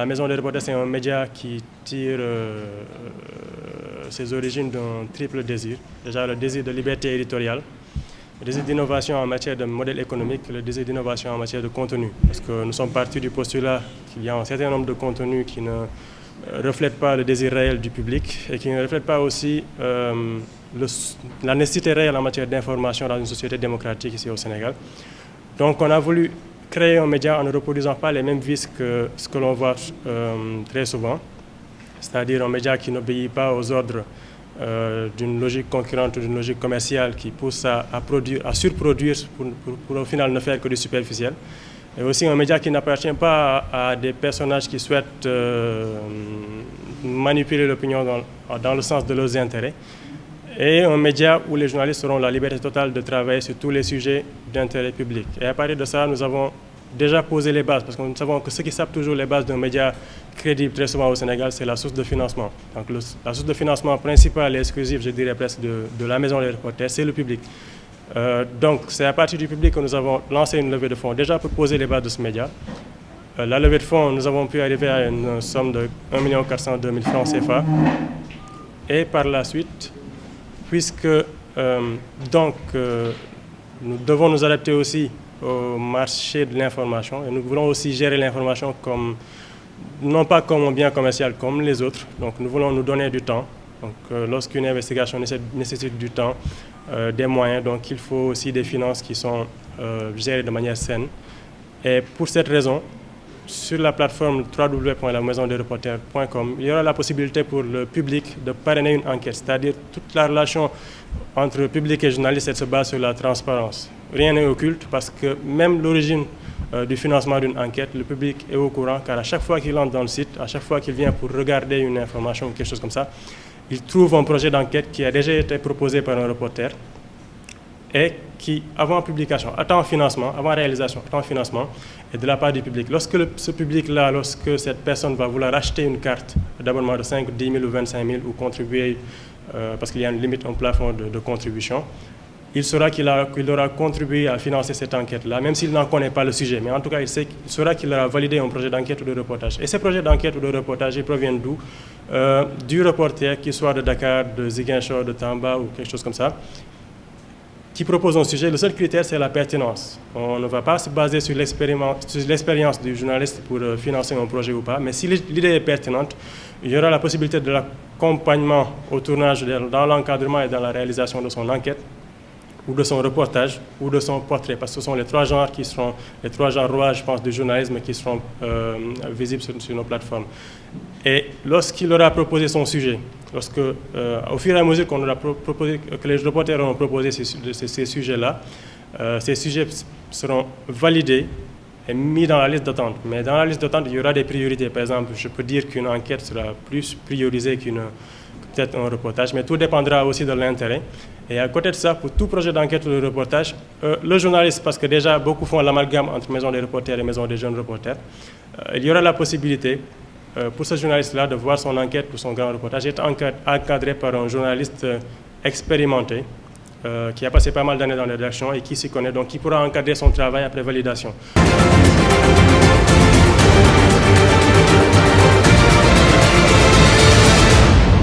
La Maison des reporters, c'est un média qui tire ses origines d'un triple désir. Déjà, le désir de liberté éditoriale, le désir d'innovation en matière de modèle économique, le désir d'innovation en matière de contenu. Parce que nous sommes partis du postulat qu'il y a un certain nombre de contenus qui ne reflètent pas le désir réel du public et qui ne reflètent pas aussi la nécessité réelle en matière d'information dans une société démocratique ici au Sénégal. Donc on a voulu créer un média en ne reproduisant pas les mêmes vices que ce que l'on voit très souvent, c'est-à-dire un média qui n'obéit pas aux ordres d'une logique concurrente ou d'une logique commerciale qui pousse à surproduire pour au final ne faire que du superficiel. Et aussi un média qui n'appartient pas à des personnages qui souhaitent manipuler l'opinion dans le sens de leurs intérêts. Et un média où les journalistes auront la liberté totale de travailler sur tous les sujets d'intérêt public. Et à partir de ça, nous avons déjà posé les bases, parce que nous savons que ce qui sape toujours les bases d'un média crédible très souvent au Sénégal, c'est la source de financement. Donc la source de financement principale et exclusive, je dirais presque, de la Maison des reporters, c'est le public. Donc c'est à partir du public que nous avons lancé une levée de fonds, déjà pour poser les bases de ce média. La levée de fonds, nous avons pu arriver à une somme de 1 402 000 francs CFA. Et par la suite, puisque nous devons nous adapter aussi au marché de l'information et nous voulons aussi gérer l'information non pas comme un bien commercial comme les autres, donc nous voulons nous donner du temps. Donc lorsqu'une investigation nécessite du temps, des moyens, donc il faut aussi des finances qui sont gérées de manière saine. Et pour cette raison, sur la plateforme www.lamaisondesreporters.com, il y aura la possibilité pour le public de parrainer une enquête, c'est-à-dire toute la relation entre public et journaliste, elle se base sur la transparence. Rien n'est occulte parce que même l'origine du financement d'une enquête, le public est au courant car à chaque fois qu'il entre dans le site, à chaque fois qu'il vient pour regarder une information ou quelque chose comme ça, il trouve un projet d'enquête qui a déjà été proposé par un reporter et qui, avant publication, attend financement, avant réalisation, attend financement, et de la part du public. Lorsque ce public-là, lorsque cette personne va vouloir acheter une carte d'abonnement de 5, 10 000 ou 25 000 ou contribuer, parce qu'il y a une limite, un plafond de contribution, il saura qu'il aura contribué à financer cette enquête-là, même s'il n'en connaît pas le sujet. Mais en tout cas, il saura qu'il aura validé un projet d'enquête ou de reportage. Et ces projets d'enquête ou de reportage, ils proviennent d'où? Du reporter, qu'il soit de Dakar, de Ziguinchor, de Tamba ou quelque chose comme ça, qui propose un sujet. Le seul critère, c'est la pertinence. On ne va pas se baser sur l'expérience du journaliste pour financer un projet ou pas, mais si l'idée est pertinente, il y aura la possibilité de l'accompagnement au tournage, dans l'encadrement et dans la réalisation de son enquête, ou de son reportage, ou de son portrait, parce que ce sont les trois genres rouages, je pense, du journalisme qui seront visibles sur nos plateformes. Et lorsqu'il aura proposé son sujet, au fur et à mesure que les reporters auront proposé ces sujets-là, ces sujets seront validés et mis dans la liste d'attente. Mais dans la liste d'attente, il y aura des priorités. Par exemple, je peux dire qu'une enquête sera plus priorisée peut-être un reportage, mais tout dépendra aussi de l'intérêt. Et à côté de ça, pour tout projet d'enquête ou de reportage, le journaliste, parce que déjà beaucoup font l'amalgame entre Maison des reporters et Maison des jeunes reporters, il y aura la possibilité pour ce journaliste-là de voir son enquête ou son grand reportage être encadré par un journaliste expérimenté qui a passé pas mal d'années dans les rédactions et qui s'y connaît, donc qui pourra encadrer son travail après validation.